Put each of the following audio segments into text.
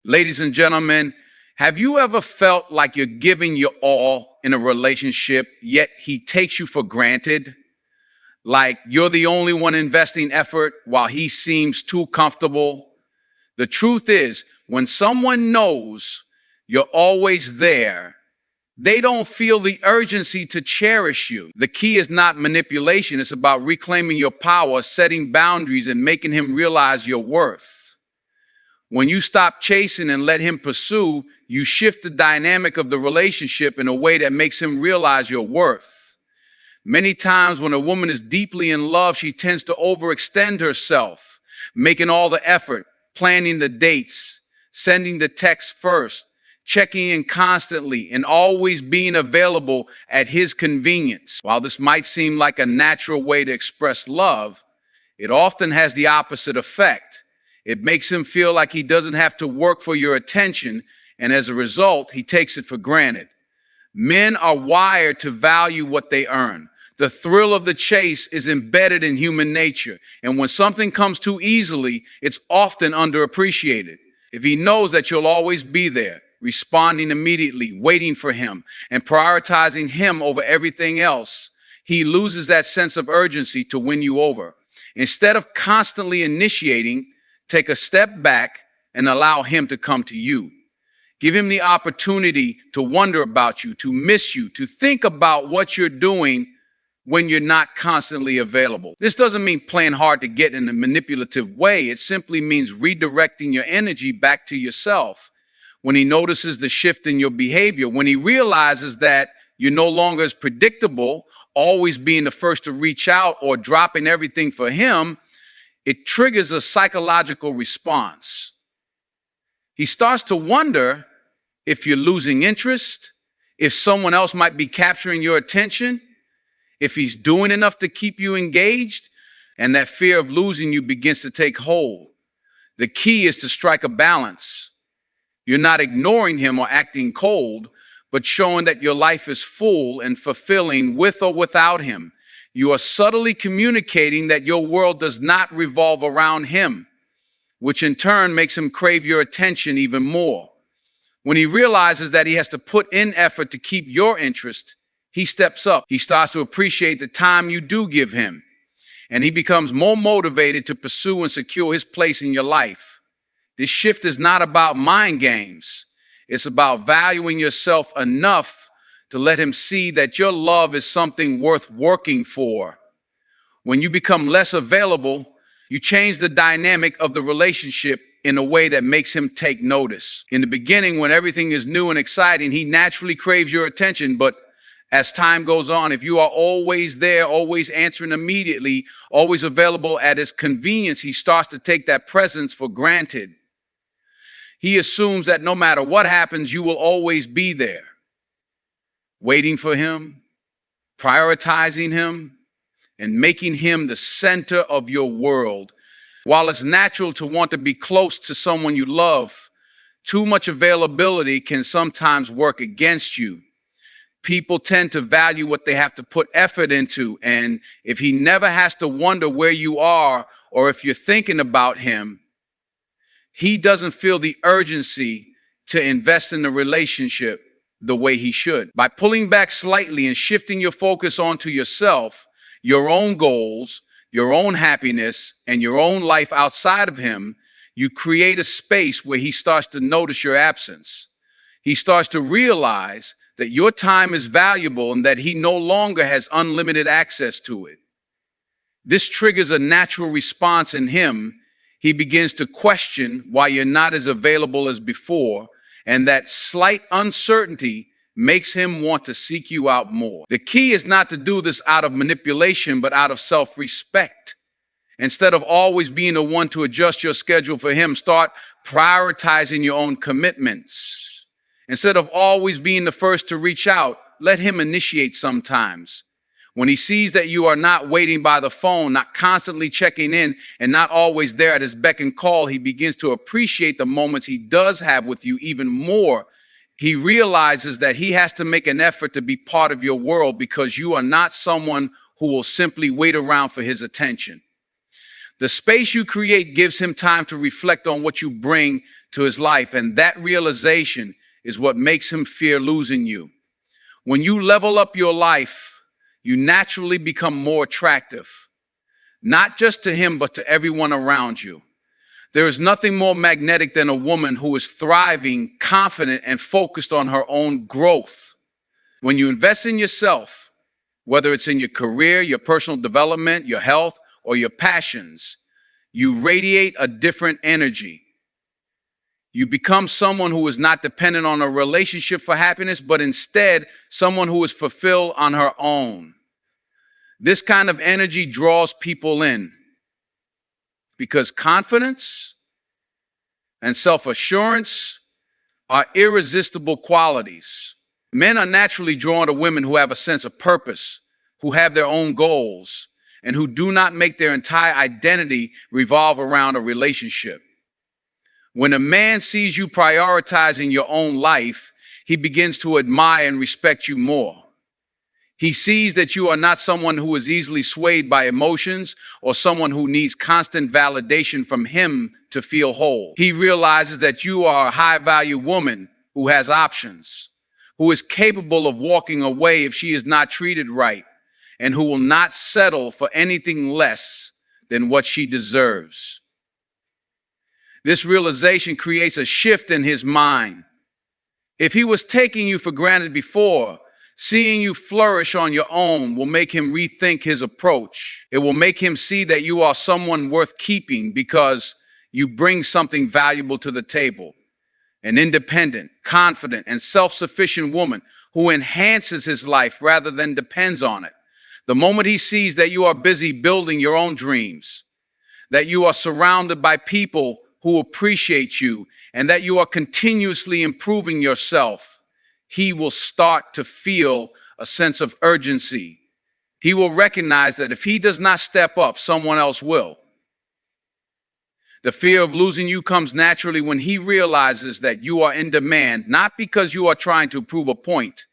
Ladies and gentlemen, have you ever felt like you're giving your all in a relationship, yet he takes you for granted? Like you're the only one investing effort while he seems too comfortable? The truth is, when someone knows you're always there, they don't feel the urgency to cherish you. The key is not manipulation, it's about reclaiming your power, setting boundaries, and making him realize your worth. When you stop chasing and let him pursue, you shift the dynamic of the relationship in a way that makes him realize your worth. Many times when a woman is deeply in love, she tends to overextend herself, making all the effort, planning the dates, sending the text first, checking in constantly, and always being available at his convenience. While this might seem like a natural way to express love, it often has the opposite effect. It makes him feel like he doesn't have to work for your attention, and as a result, he takes it for granted. Men are wired to value what they earn. The thrill of the chase is embedded in human nature, and when something comes too easily, it's often underappreciated. If he knows that you'll always be there, responding immediately, waiting for him, and prioritizing him over everything else, he loses that sense of urgency to win you over. Instead of constantly initiating, take a step back and allow him to come to you. Give him the opportunity to wonder about you, to miss you, to think about what you're doing when you're not constantly available. This doesn't mean playing hard to get in a manipulative way. It simply means redirecting your energy back to yourself. When he notices the shift in your behavior, when he realizes that you're no longer as predictable, always being the first to reach out or dropping everything for him, it triggers a psychological response. He starts to wonder if you're losing interest, if someone else might be capturing your attention, if he's doing enough to keep you engaged, and that fear of losing you begins to take hold. The key is to strike a balance. You're not ignoring him or acting cold, but showing that your life is full and fulfilling with or without him. You are subtly communicating that your world does not revolve around him, which in turn makes him crave your attention even more. When he realizes that he has to put in effort to keep your interest, he steps up. He starts to appreciate the time you do give him, and he becomes more motivated to pursue and secure his place in your life. This shift is not about mind games. It's about valuing yourself enough to let him see that your love is something worth working for. When you become less available, you change the dynamic of the relationship in a way that makes him take notice. In the beginning, when everything is new and exciting, he naturally craves your attention, but as time goes on, if you are always there, always answering immediately, always available at his convenience, he starts to take that presence for granted. He assumes that no matter what happens, you will always be there, waiting for him, prioritizing him, and making him the center of your world. While it's natural to want to be close to someone you love, too much availability can sometimes work against you. People tend to value what they have to put effort into, and if he never has to wonder where you are or if you're thinking about him, he doesn't feel the urgency to invest in the relationship the way he should. By pulling back slightly and shifting your focus onto yourself, your own goals, your own happiness, and your own life outside of him, you create a space where he starts to notice your absence. He starts to realize that your time is valuable and that he no longer has unlimited access to it. This triggers a natural response in him. He begins to question why you're not as available as before, and that slight uncertainty makes him want to seek you out more. The key is not to do this out of manipulation, but out of self-respect. Instead of always being the one to adjust your schedule for him, start prioritizing your own commitments. Instead of always being the first to reach out, let him initiate sometimes. When he sees that you are not waiting by the phone, not constantly checking in, and not always there at his beck and call, he begins to appreciate the moments he does have with you even more. He realizes that he has to make an effort to be part of your world because you are not someone who will simply wait around for his attention. The space you create gives him time to reflect on what you bring to his life, and that realization is what makes him fear losing you. When you level up your life, you naturally become more attractive, not just to him, but to everyone around you. There is nothing more magnetic than a woman who is thriving, confident, and focused on her own growth. When you invest in yourself, whether it's in your career, your personal development, your health, or your passions, you radiate a different energy. You become someone who is not dependent on a relationship for happiness, but instead someone who is fulfilled on her own. This kind of energy draws people in because confidence and self-assurance are irresistible qualities. Men are naturally drawn to women who have a sense of purpose, who have their own goals, and who do not make their entire identity revolve around a relationship. When a man sees you prioritizing your own life, he begins to admire and respect you more. He sees that you are not someone who is easily swayed by emotions or someone who needs constant validation from him to feel whole. He realizes that you are a high-value woman who has options, who is capable of walking away if she is not treated right, and who will not settle for anything less than what she deserves. This realization creates a shift in his mind. If he was taking you for granted before, seeing you flourish on your own will make him rethink his approach. It will make him see that you are someone worth keeping because you bring something valuable to the table. An independent, confident, and self-sufficient woman who enhances his life rather than depends on it. The moment he sees that you are busy building your own dreams, that you are surrounded by people who appreciate you, and that you are continuously improving yourself, he will start to feel a sense of urgency. He will recognize that if he does not step up, someone else will. The fear of losing you comes naturally when he realizes that you are in demand, not because you are trying to prove a point,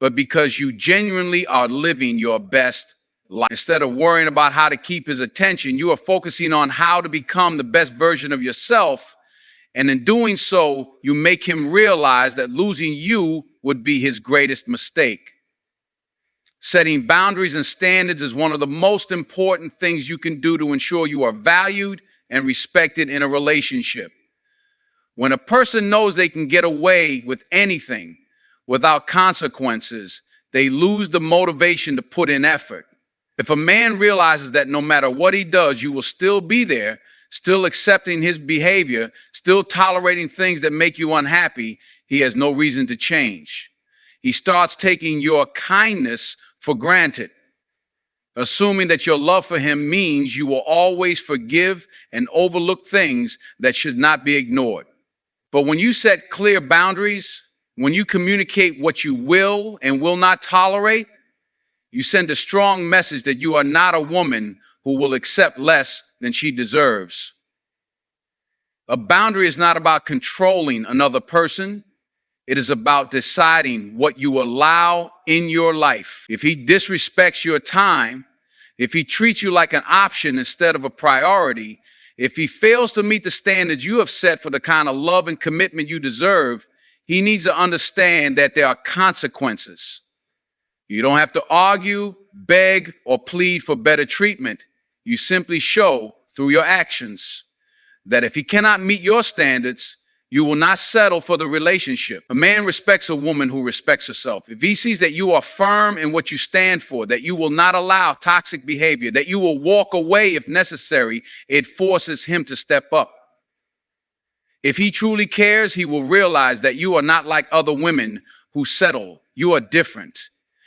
but because you genuinely are living your best life. Instead of worrying about how to keep his attention, you are focusing on how to become the best version of yourself. And in doing so, you make him realize that losing you would be his greatest mistake. Setting boundaries and standards is one of the most important things you can do to ensure you are valued and respected in a relationship. When a person knows they can get away with anything without consequences, they lose the motivation to put in effort. If a man realizes that no matter what he does, you will still be there, still accepting his behavior, still tolerating things that make you unhappy, he has no reason to change. He starts taking your kindness for granted, assuming that your love for him means you will always forgive and overlook things that should not be ignored. But when you set clear boundaries, when you communicate what you will and will not tolerate, you send a strong message that you are not a woman who will accept less than she deserves. A boundary is not about controlling another person. It is about deciding what you allow in your life. If he disrespects your time, if he treats you like an option instead of a priority, if he fails to meet the standards you have set for the kind of love and commitment you deserve, he needs to understand that there are consequences. You don't have to argue, beg, or plead for better treatment. You simply show through your actions that if he cannot meet your standards, you will not settle for the relationship. A man respects a woman who respects herself. If he sees that you are firm in what you stand for, that you will not allow toxic behavior, that you will walk away if necessary, it forces him to step up. If he truly cares, he will realize that you are not like other women who settle. You are different.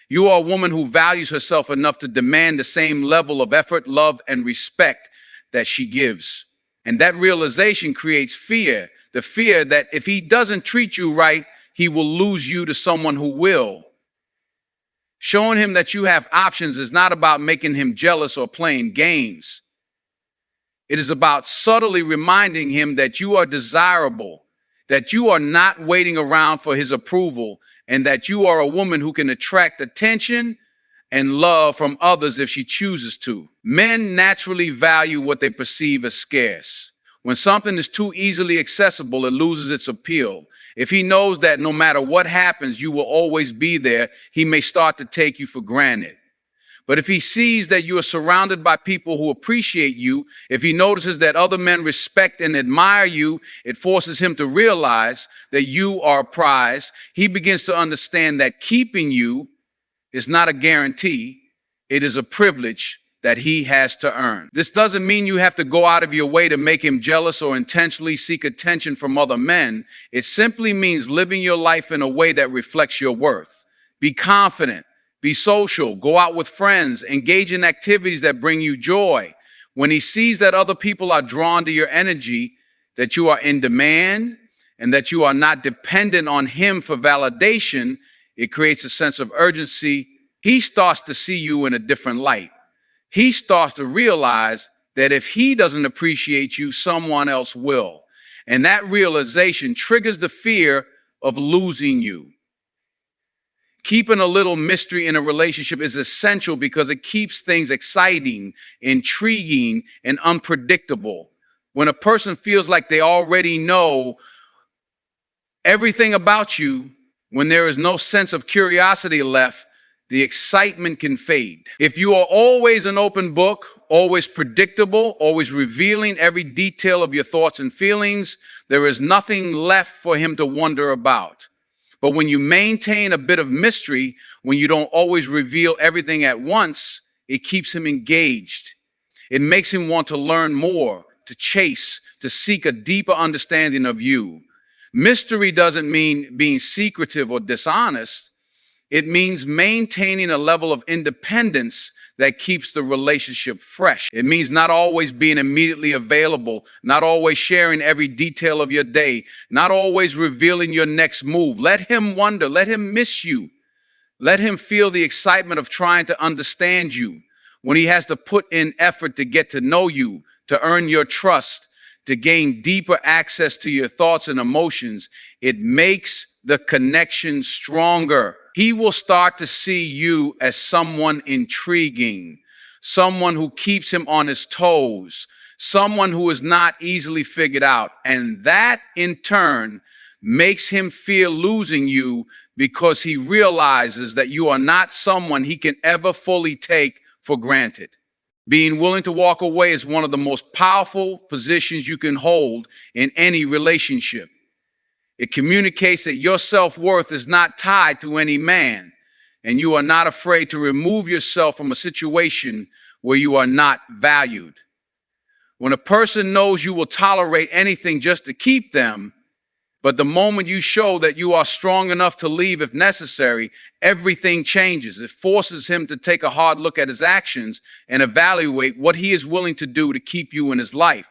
You are a woman who values herself enough to demand the same level of effort, love, and respect that she gives. And that realization creates fear, the fear that if he doesn't treat you right, he will lose you to someone who will. Showing him that you have options is not about making him jealous or playing games. It is about subtly reminding him that you are desirable, that you are not waiting around for his approval, and that you are a woman who can attract attention and love from others if she chooses to. Men naturally value what they perceive as scarce. When something is too easily accessible, it loses its appeal. If he knows that no matter what happens, you will always be there, he may start to take you for granted. But if he sees that you are surrounded by people who appreciate you, if he notices that other men respect and admire you, it forces him to realize that you are a prize. He begins to understand that keeping you is not a guarantee, it is a privilege that he has to earn. This doesn't mean you have to go out of your way to make him jealous or intentionally seek attention from other men. It simply means living your life in a way that reflects your worth. Be confident. Be social, go out with friends, engage in activities that bring you joy. When he sees that other people are drawn to your energy, that you are in demand, and that you are not dependent on him for validation, it creates a sense of urgency. He starts to see you in a different light. He starts to realize that if he doesn't appreciate you, someone else will. And that realization triggers the fear of losing you. Keeping a little mystery in a relationship is essential because it keeps things exciting, intriguing, and unpredictable. When a person feels like they already know everything about you, when there is no sense of curiosity left, the excitement can fade. If you are always an open book, always predictable, always revealing every detail of your thoughts and feelings, there is nothing left for him to wonder about. But when you maintain a bit of mystery, when you don't always reveal everything at once, it keeps him engaged. It makes him want to learn more, to chase, to seek a deeper understanding of you. Mystery doesn't mean being secretive or dishonest. It means maintaining a level of independence that keeps the relationship fresh. It means not always being immediately available, not always sharing every detail of your day, not always revealing your next move. Let him wonder, let him miss you. Let him feel the excitement of trying to understand you. When he has to put in effort to get to know you, to earn your trust, to gain deeper access to your thoughts and emotions, it makes the connection stronger. He will start to see you as someone intriguing, someone who keeps him on his toes, someone who is not easily figured out. And that, in turn, makes him fear losing you because he realizes that you are not someone he can ever fully take for granted. Being willing to walk away is one of the most powerful positions you can hold in any relationship. It communicates that your self-worth is not tied to any man, and you are not afraid to remove yourself from a situation where you are not valued. When a person knows you will tolerate anything just to keep them, but the moment you show that you are strong enough to leave if necessary, everything changes. It forces him to take a hard look at his actions and evaluate what he is willing to do to keep you in his life.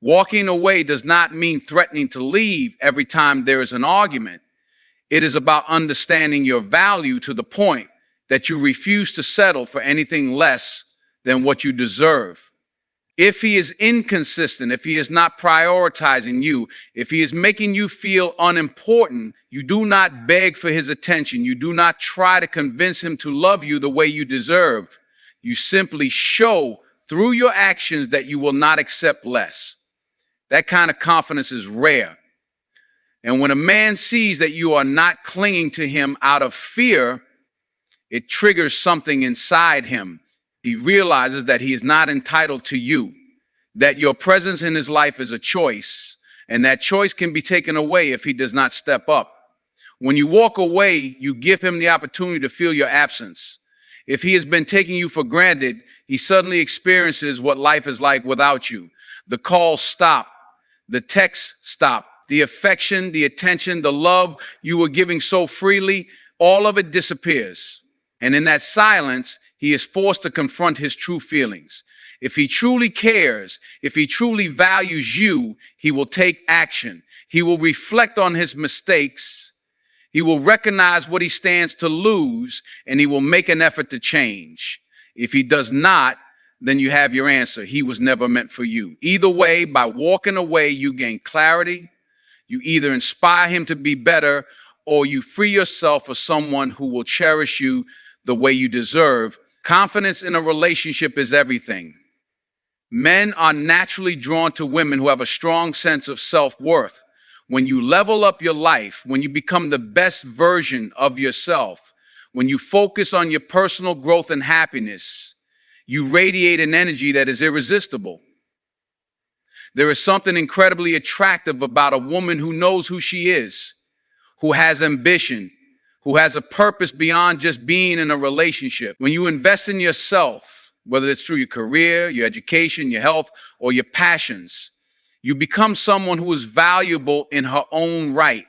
Walking away does not mean threatening to leave every time there is an argument. It is about understanding your value to the point that you refuse to settle for anything less than what you deserve. If he is inconsistent, if he is not prioritizing you, if he is making you feel unimportant, you do not beg for his attention. You do not try to convince him to love you the way you deserve. You simply show through your actions that you will not accept less. That kind of confidence is rare. And when a man sees that you are not clinging to him out of fear, it triggers something inside him. He realizes that he is not entitled to you, that your presence in his life is a choice, and that choice can be taken away if he does not step up. When you walk away, you give him the opportunity to feel your absence. If he has been taking you for granted, he suddenly experiences what life is like without you. The calls stop. The texts stop. The affection, the attention, the love you were giving so freely, all of it disappears. And in that silence, he is forced to confront his true feelings. If he truly cares, if he truly values you, he will take action. He will reflect on his mistakes. He will recognize what he stands to lose, and he will make an effort to change. If he does not, then you have your answer. He was never meant for you. Either way, by walking away, you gain clarity. You either inspire him to be better, or you free yourself for someone who will cherish you the way you deserve. Confidence in a relationship is everything. Men are naturally drawn to women who have a strong sense of self-worth. When you level up your life, when you become the best version of yourself, when you focus on your personal growth and happiness, you radiate an energy that is irresistible. There is something incredibly attractive about a woman who knows who she is, who has ambition, who has a purpose beyond just being in a relationship. When you invest in yourself, whether it's through your career, your education, your health, or your passions, you become someone who is valuable in her own right.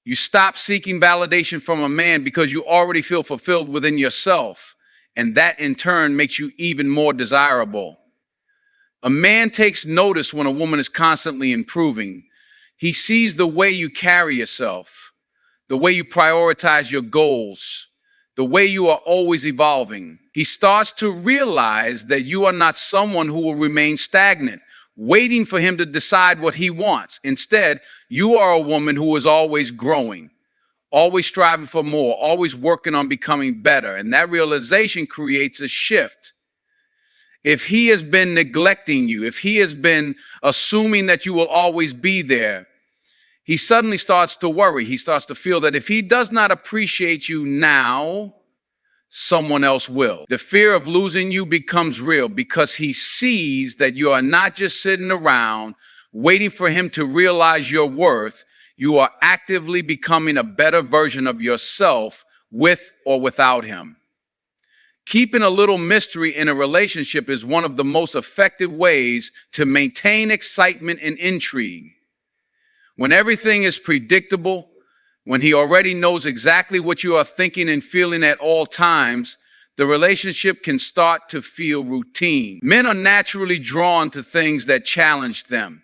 You stop seeking validation from a man because you already feel fulfilled within yourself, and that in turn makes you even more desirable. A man takes notice when a woman is constantly improving. He sees the way you carry yourself, the way you prioritize your goals, the way you are always evolving. He starts to realize that you are not someone who will remain stagnant, waiting for him to decide what he wants. Instead, you are a woman who is always growing, always striving for more, always working on becoming better. And that realization creates a shift. If he has been neglecting you, if he has been assuming that you will always be there, he suddenly starts to worry. He starts to feel that if he does not appreciate you now, someone else will. The fear of losing you becomes real because he sees that you are not just sitting around waiting for him to realize your worth. You are actively becoming a better version of yourself with or without him. Keeping a little mystery in a relationship is one of the most effective ways to maintain excitement and intrigue. When everything is predictable, when he already knows exactly what you are thinking and feeling at all times, the relationship can start to feel routine. Men are naturally drawn to things that challenge them,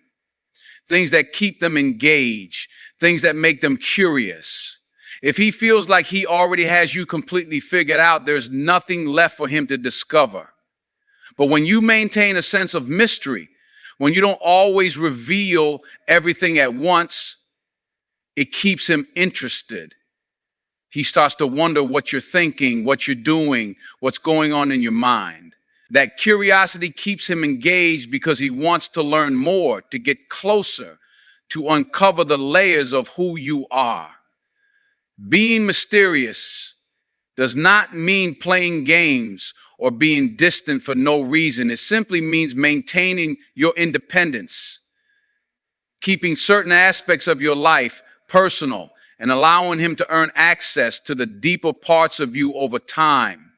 things that keep them engaged, things that make them curious. If he feels like he already has you completely figured out, there's nothing left for him to discover. But when you maintain a sense of mystery, when you don't always reveal everything at once, it keeps him interested. He starts to wonder what you're thinking, what you're doing, what's going on in your mind. That curiosity keeps him engaged because he wants to learn more, to get closer, to uncover the layers of who you are. Being mysterious does not mean playing games or being distant for no reason. It simply means maintaining your independence, keeping certain aspects of your life personal, and allowing him to earn access to the deeper parts of you over time.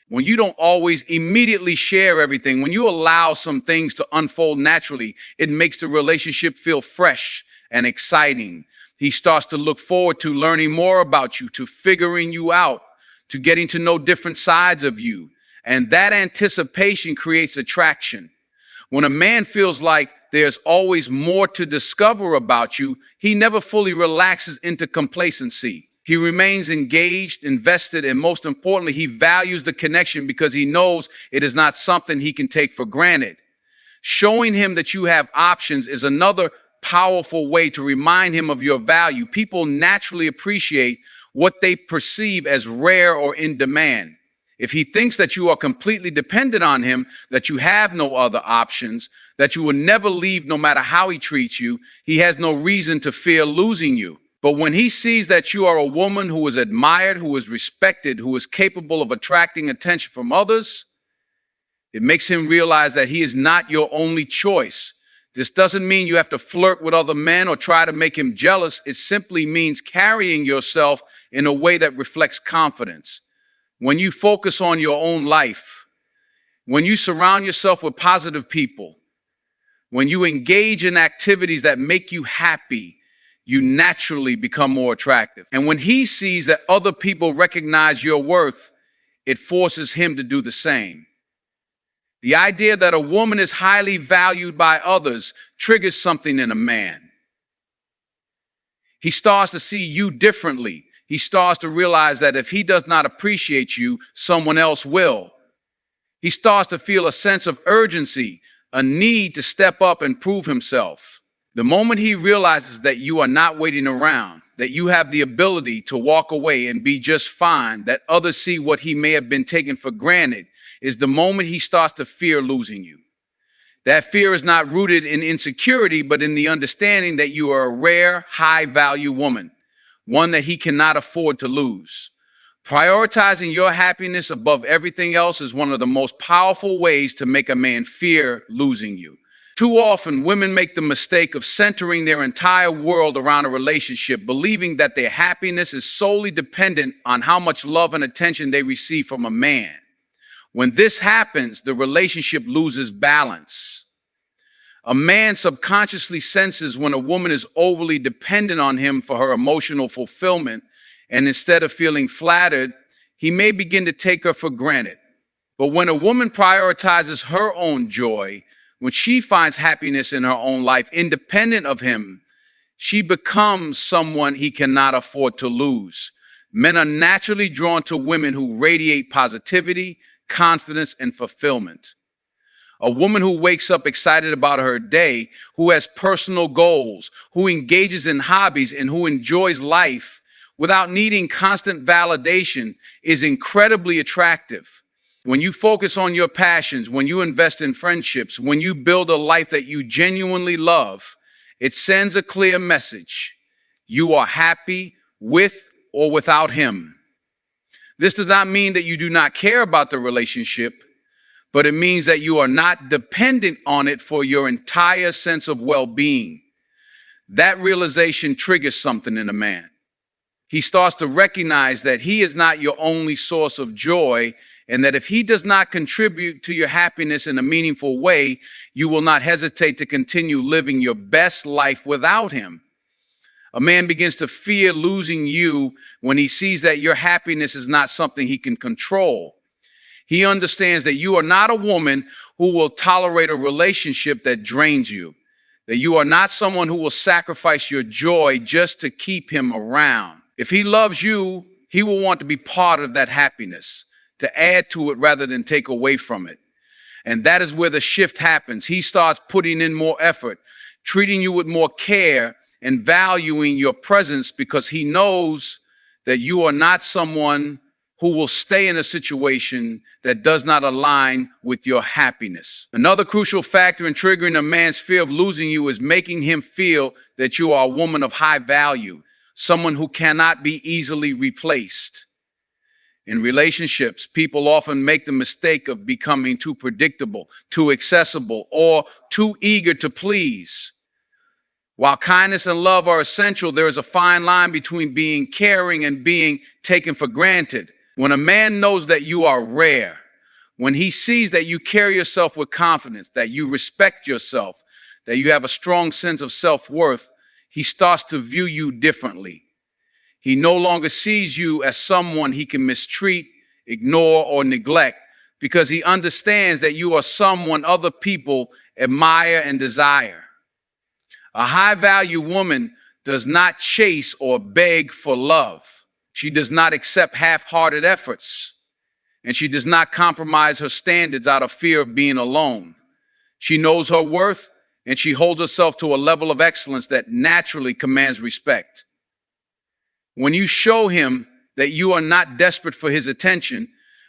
When you don't always immediately share everything, when you allow some things to unfold naturally, it makes the relationship feel fresh and exciting. He starts to look forward to learning more about you, to figuring you out, to getting to know different sides of you. And that anticipation creates attraction. When a man feels like there's always more to discover about you, he never fully relaxes into complacency. He remains engaged, invested, and most importantly, he values the connection because he knows it is not something he can take for granted. Showing him that you have options is another powerful way to remind him of your value. People naturally appreciate what they perceive as rare or in demand. If he thinks that you are completely dependent on him, that you have no other options, that you will never leave no matter how he treats you, he has no reason to fear losing you. But when he sees that you are a woman who is admired, who is respected, who is capable of attracting attention from others, it makes him realize that he is not your only choice. This doesn't mean you have to flirt with other men or try to make him jealous. It simply means carrying yourself in a way that reflects confidence. When you focus on your own life, when you surround yourself with positive people, when you engage in activities that make you happy, you naturally become more attractive. And when he sees that other people recognize your worth, it forces him to do the same. The idea that a woman is highly valued by others triggers something in a man. He starts to see you differently. He starts to realize that if he does not appreciate you, someone else will. He starts to feel a sense of urgency, a need to step up and prove himself. The moment he realizes that you are not waiting around, that you have the ability to walk away and be just fine, that others see what he may have been taken for granted, is the moment he starts to fear losing you. That fear is not rooted in insecurity, but in the understanding that you are a rare, high-value woman, one that he cannot afford to lose. Prioritizing your happiness above everything else is one of the most powerful ways to make a man fear losing you. Too often, women make the mistake of centering their entire world around a relationship, believing that their happiness is solely dependent on how much love and attention they receive from a man. When this happens, the relationship loses balance. A man subconsciously senses when a woman is overly dependent on him for her emotional fulfillment, and instead of feeling flattered, he may begin to take her for granted. But when a woman prioritizes her own joy, when she finds happiness in her own life, independent of him, she becomes someone he cannot afford to lose. Men are naturally drawn to women who radiate positivity, confidence, and fulfillment. A woman who wakes up excited about her day, who has personal goals, who engages in hobbies, and who enjoys life without needing constant validation is incredibly attractive. When you focus on your passions, when you invest in friendships, when you build a life that you genuinely love, it sends a clear message. You are happy with or without him. This does not mean that you do not care about the relationship, but it means that you are not dependent on it for your entire sense of well-being. That realization triggers something in a man. He starts to recognize that he is not your only source of joy, and that if he does not contribute to your happiness in a meaningful way, you will not hesitate to continue living your best life without him. A man begins to fear losing you when he sees that your happiness is not something he can control. He understands that you are not a woman who will tolerate a relationship that drains you, that you are not someone who will sacrifice your joy just to keep him around. If he loves you, he will want to be part of that happiness, to add to it rather than take away from it. And that is where the shift happens. He starts putting in more effort, treating you with more care, and valuing your presence because he knows that you are not someone who will stay in a situation that does not align with your happiness. Another crucial factor in triggering a man's fear of losing you is making him feel that you are a woman of high value, someone who cannot be easily replaced. In relationships, people often make the mistake of becoming too predictable, too accessible, or too eager to please. While kindness and love are essential, there is a fine line between being caring and being taken for granted. When a man knows that you are rare, when he sees that you carry yourself with confidence, that you respect yourself, that you have a strong sense of self-worth, he starts to view you differently. He no longer sees you as someone he can mistreat, ignore, or neglect because he understands that you are someone other people admire and desire. A high-value woman does not chase or beg for love. She does not accept half-hearted efforts, and she does not compromise her standards out of fear of being alone. She knows her worth, and she holds herself to a level of excellence that naturally commands respect. When you show him that you are not desperate for his attention,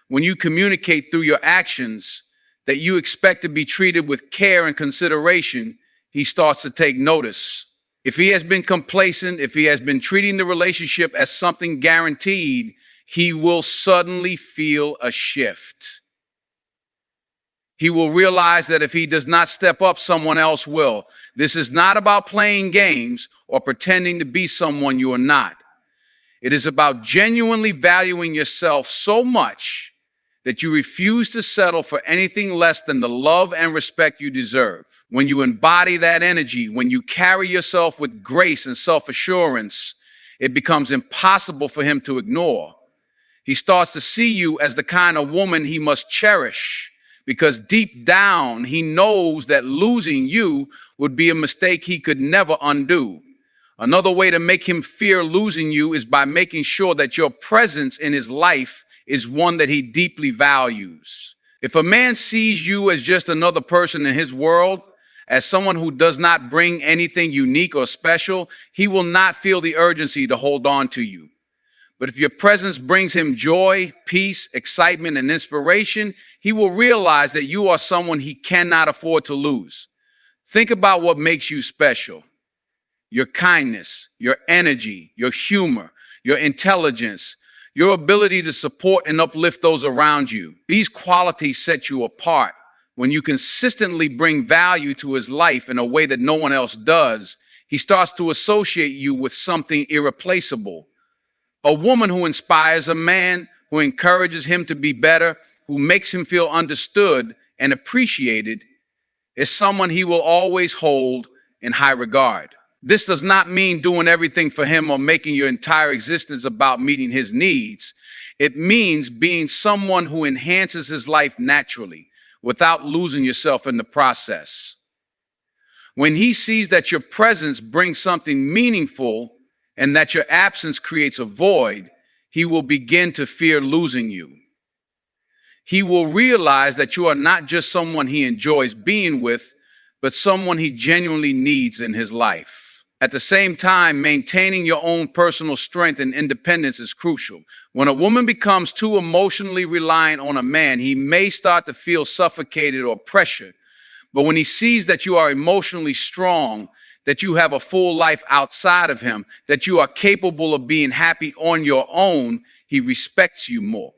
when you communicate through your actions that you expect to be treated with care and consideration, he starts to take notice. If he has been complacent, if he has been treating the relationship as something guaranteed, he will suddenly feel a shift. He will realize that if he does not step up, someone else will. This is not about playing games or pretending to be someone you are not. It is about genuinely valuing yourself so much that you refuse to settle for anything less than the love and respect you deserve. When you embody that energy, when you carry yourself with grace and self-assurance, it becomes impossible for him to ignore. He starts to see you as the kind of woman he must cherish, because deep down, he knows that losing you would be a mistake he could never undo. Another way to make him fear losing you is by making sure that your presence in his life is one that he deeply values. If a man sees you as just another person in his world, As someone who does not bring anything unique or special, he will not feel the urgency to hold on to you. But if your presence brings him joy, peace, excitement, and inspiration, he will realize that you are someone he cannot afford to lose. Think about what makes you special: your kindness, your energy, your humor, your intelligence, your ability to support and uplift those around you. These qualities set you apart. When you consistently bring value to his life in a way that no one else does, he starts to associate you with something irreplaceable. A woman who inspires a man, who encourages him to be better, who makes him feel understood and appreciated, is someone he will always hold in high regard. This does not mean doing everything for him or making your entire existence about meeting his needs. It means being someone who enhances his life naturally, without losing yourself in the process. When he sees that your presence brings something meaningful and that your absence creates a void, he will begin to fear losing you. He will realize that you are not just someone he enjoys being with, but someone he genuinely needs in his life. At the same time, maintaining your own personal strength and independence is crucial. When a woman becomes too emotionally reliant on a man, he may start to feel suffocated or pressured. But when he sees that you are emotionally strong, that you have a full life outside of him, that you are capable of being happy on your own, he respects you more.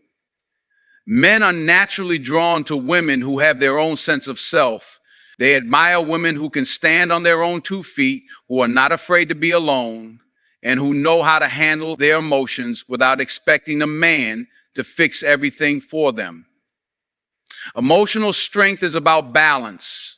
Men are naturally drawn to women who have their own sense of self. They admire women who can stand on their own 2 feet, who are not afraid to be alone, and who know how to handle their emotions without expecting a man to fix everything for them. Emotional strength is about balance.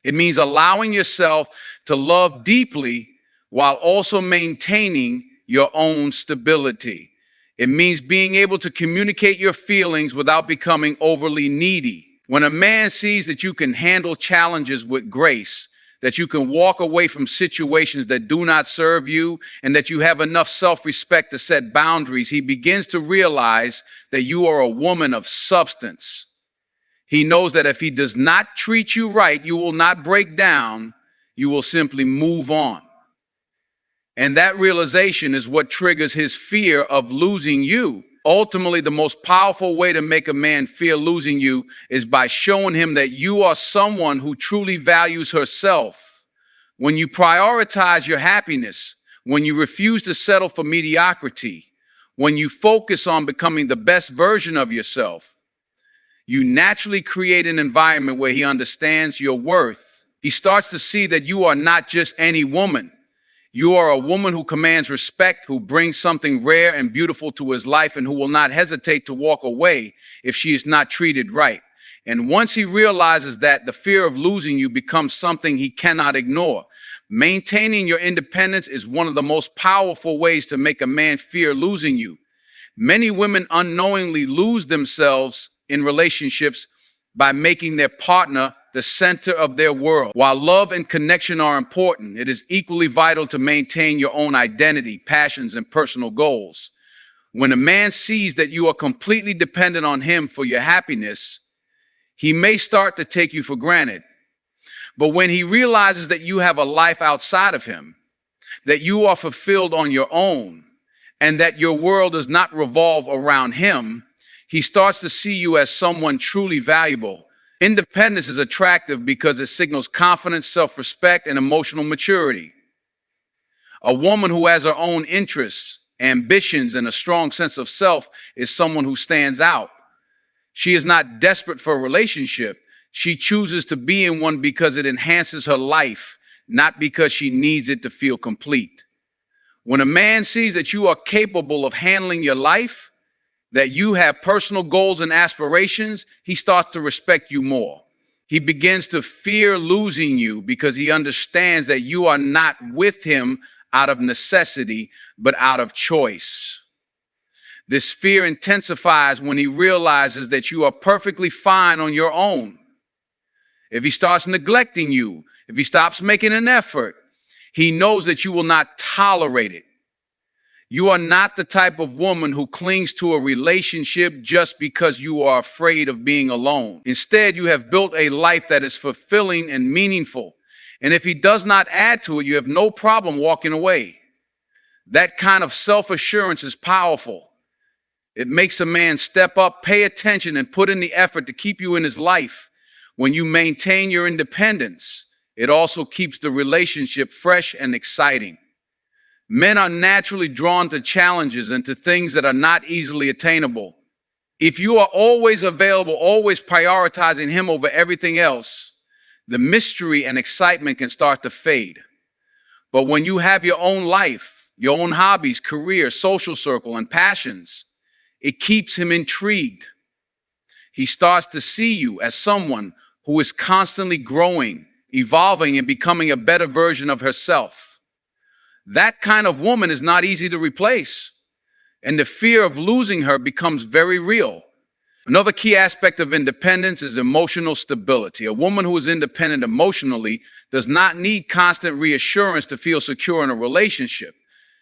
It means allowing yourself to love deeply while also maintaining your own stability. It means being able to communicate your feelings without becoming overly needy. When a man sees that you can handle challenges with grace, that you can walk away from situations that do not serve you, and that you have enough self-respect to set boundaries, he begins to realize that you are a woman of substance. He knows that if he does not treat you right, you will not break down, you will simply move on. And that realization is what triggers his fear of losing you. Ultimately, the most powerful way to make a man fear losing you is by showing him that you are someone who truly values herself. When you prioritize your happiness, when you refuse to settle for mediocrity, when you focus on becoming the best version of yourself, you naturally create an environment where he understands your worth. He starts to see that you are not just any woman. You are a woman who commands respect, who brings something rare and beautiful to his life, and who will not hesitate to walk away if she is not treated right. And once he realizes that, the fear of losing you becomes something he cannot ignore. Maintaining your independence is one of the most powerful ways to make a man fear losing you. Many women unknowingly lose themselves in relationships by making their partner the center of their world. While love and connection are important, it is equally vital to maintain your own identity, passions, and personal goals. When a man sees that you are completely dependent on him for your happiness, he may start to take you for granted. But when he realizes that you have a life outside of him, that you are fulfilled on your own, and that your world does not revolve around him, he starts to see you as someone truly valuable. Independence is attractive because it signals confidence, self-respect, and emotional maturity. A woman who has her own interests, ambitions, and a strong sense of self is someone who stands out. She is not desperate for a relationship. She chooses to be in one because it enhances her life, not because she needs it to feel complete. When a man sees that you are capable of handling your life, that you have personal goals and aspirations, he starts to respect you more. He begins to fear losing you because he understands that you are not with him out of necessity, but out of choice. This fear intensifies when he realizes that you are perfectly fine on your own. If he starts neglecting you, if he stops making an effort, he knows that you will not tolerate it. You are not the type of woman who clings to a relationship just because you are afraid of being alone. Instead, you have built a life that is fulfilling and meaningful. And if he does not add to it, you have no problem walking away. That kind of self-assurance is powerful. It makes a man step up, pay attention, and put in the effort to keep you in his life. When you maintain your independence, it also keeps the relationship fresh and exciting. Men are naturally drawn to challenges and to things that are not easily attainable. If you are always available, always prioritizing him over everything else, the mystery and excitement can start to fade. But when you have your own life, your own hobbies, career, social circle, and passions, it keeps him intrigued. He starts to see you as someone who is constantly growing, evolving, and becoming a better version of herself. That kind of woman is not easy to replace, and the fear of losing her becomes very real. Another key aspect of independence is emotional stability. A woman who is independent emotionally does not need constant reassurance to feel secure in a relationship.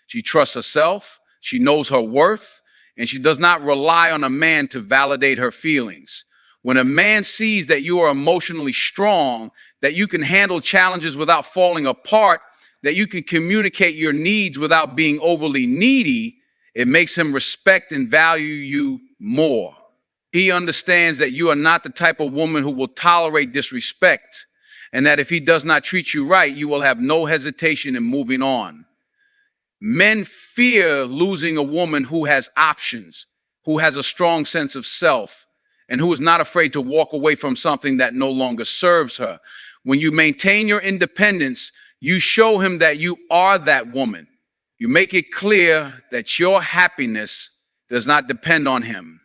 She trusts herself, she knows her worth, and she does not rely on a man to validate her feelings. When a man sees that you are emotionally strong, that you can handle challenges without falling apart, that you can communicate your needs without being overly needy, it makes him respect and value you more. He understands that you are not the type of woman who will tolerate disrespect, and that if he does not treat you right, you will have no hesitation in moving on. Men fear losing a woman who has options, who has a strong sense of self, and who is not afraid to walk away from something that no longer serves her. When you maintain your independence, you show him that you are that woman. You make it clear that your happiness does not depend on him,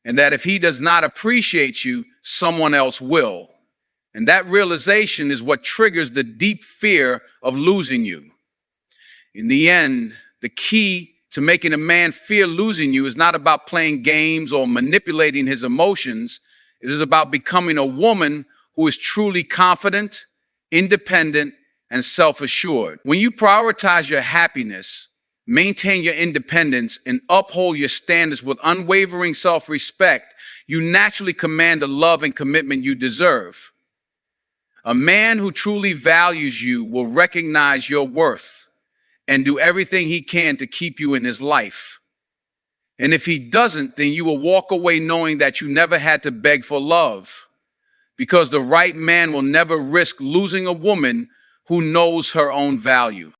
and that if he does not appreciate you, someone else will. And that realization is what triggers the deep fear of losing you. In the end, the key to making a man fear losing you is not about playing games or manipulating his emotions. It is about becoming a woman who is truly confident, independent, and self-assured. When you prioritize your happiness, maintain your independence, and uphold your standards with unwavering self-respect, you naturally command the love and commitment you deserve. A man who truly values you will recognize your worth and do everything he can to keep you in his life. And if he doesn't, then you will walk away knowing that you never had to beg for love, because the right man will never risk losing a woman who knows her own value.